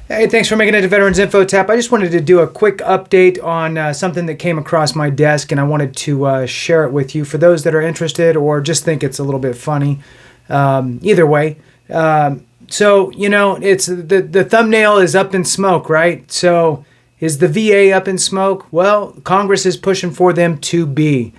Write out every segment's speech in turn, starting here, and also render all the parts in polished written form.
Hey, thanks for making it to Veterans Info Tap. I just wanted to do a quick update on something that came across my desk, and I wanted to share it with you for those that are interested or just think it's a little bit funny. Either way. It's the thumbnail is up in smoke, right? So is the VA up in smoke? Well, Congress is pushing for them to be.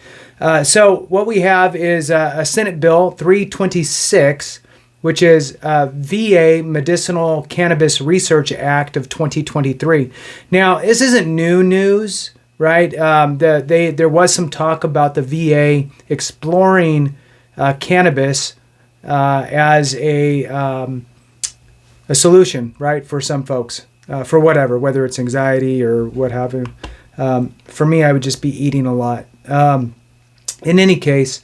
So what we have is a Senate Bill 326, which is VA Medicinal Cannabis Research Act of 2023. Now, this isn't new news, right? There was some talk about the VA exploring cannabis as a solution, right, for some folks, for whatever, whether it's anxiety or what have you. For me, I would just be eating a lot. In any case,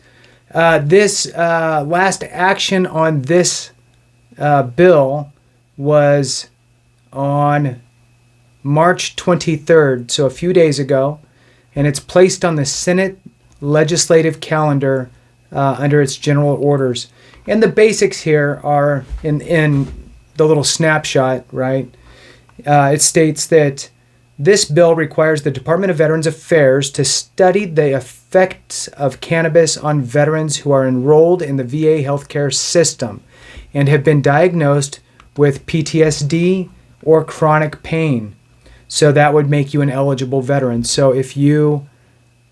this last action on this bill was on March 23rd, so a few days ago, and it's placed on the Senate legislative calendar under its general orders. And the basics here are in the little snapshot, right? It states that this bill requires the Department of Veterans Affairs to study the effects of cannabis on veterans who are enrolled in the VA healthcare system and have been diagnosed with PTSD or chronic pain. So that would make you an eligible veteran. So if you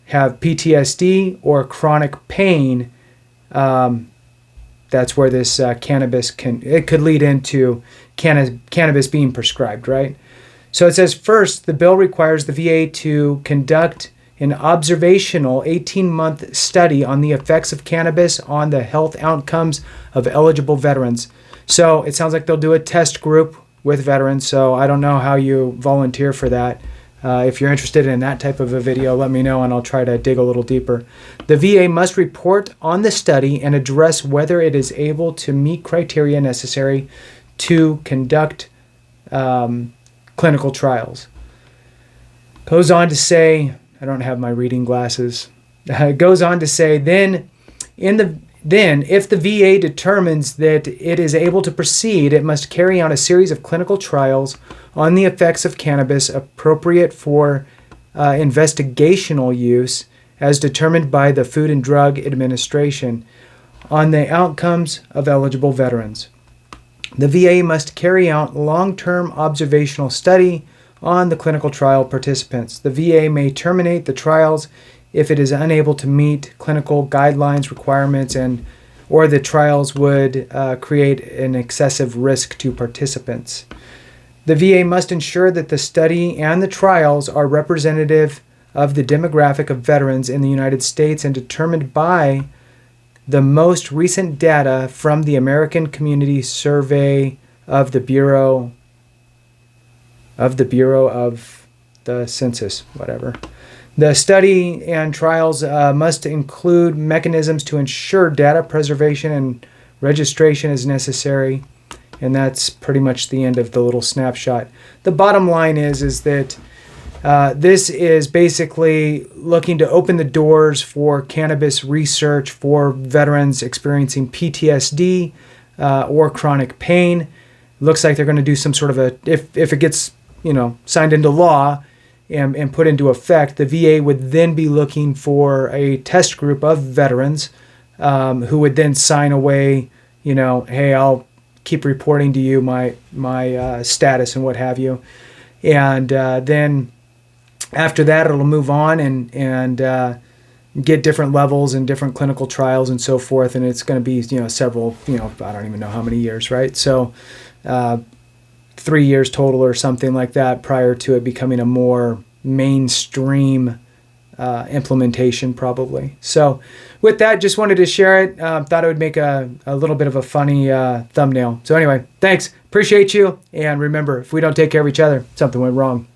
have PTSD or chronic pain, that's where this cannabis could lead into cannabis being prescribed, right? So it says, first, the bill requires the VA to conduct an observational 18-month study on the effects of cannabis on the health outcomes of eligible veterans. So it sounds like they'll do a test group with veterans, so I don't know how you volunteer for that. If you're interested in that type of a video, let me know and I'll try to dig a little deeper. The VA must report on the study and address whether it is able to meet criteria necessary to conduct clinical trials. Goes on to say, I don't have my reading glasses. It goes on to say, then if the VA determines that it is able to proceed, it must carry out a series of clinical trials on the effects of cannabis appropriate for investigational use as determined by the Food and Drug Administration on the outcomes of eligible veterans. The VA must carry out long-term observational study on the clinical trial participants. The VA may terminate the trials if it is unable to meet clinical guidelines requirements or the trials would create an excessive risk to participants. The VA must ensure that the study and the trials are representative of the demographic of veterans in the United States and determined by the most recent data from the American Community Survey of the Bureau of the Census, whatever. The study and trials must include mechanisms to ensure data preservation and registration is necessary. And that's pretty much the end of the little snapshot. The bottom line is that this is basically looking to open the doors for cannabis research for veterans experiencing PTSD or chronic pain. Looks like they're going to do some sort of if it gets signed into law and put into effect, the VA would then be looking for a test group of veterans who would then sign away, hey, I'll keep reporting to you my status and what have you. And then after that, it'll move on and get different levels and different clinical trials and so forth. And it's going to be, several, I don't even know how many years, right? So 3 years total or something like that prior to it becoming a more mainstream implementation probably. So with that, just wanted to share it. Thought it would make a little bit of a funny thumbnail. So anyway, thanks. Appreciate you. And remember, if we don't take care of each other, something went wrong.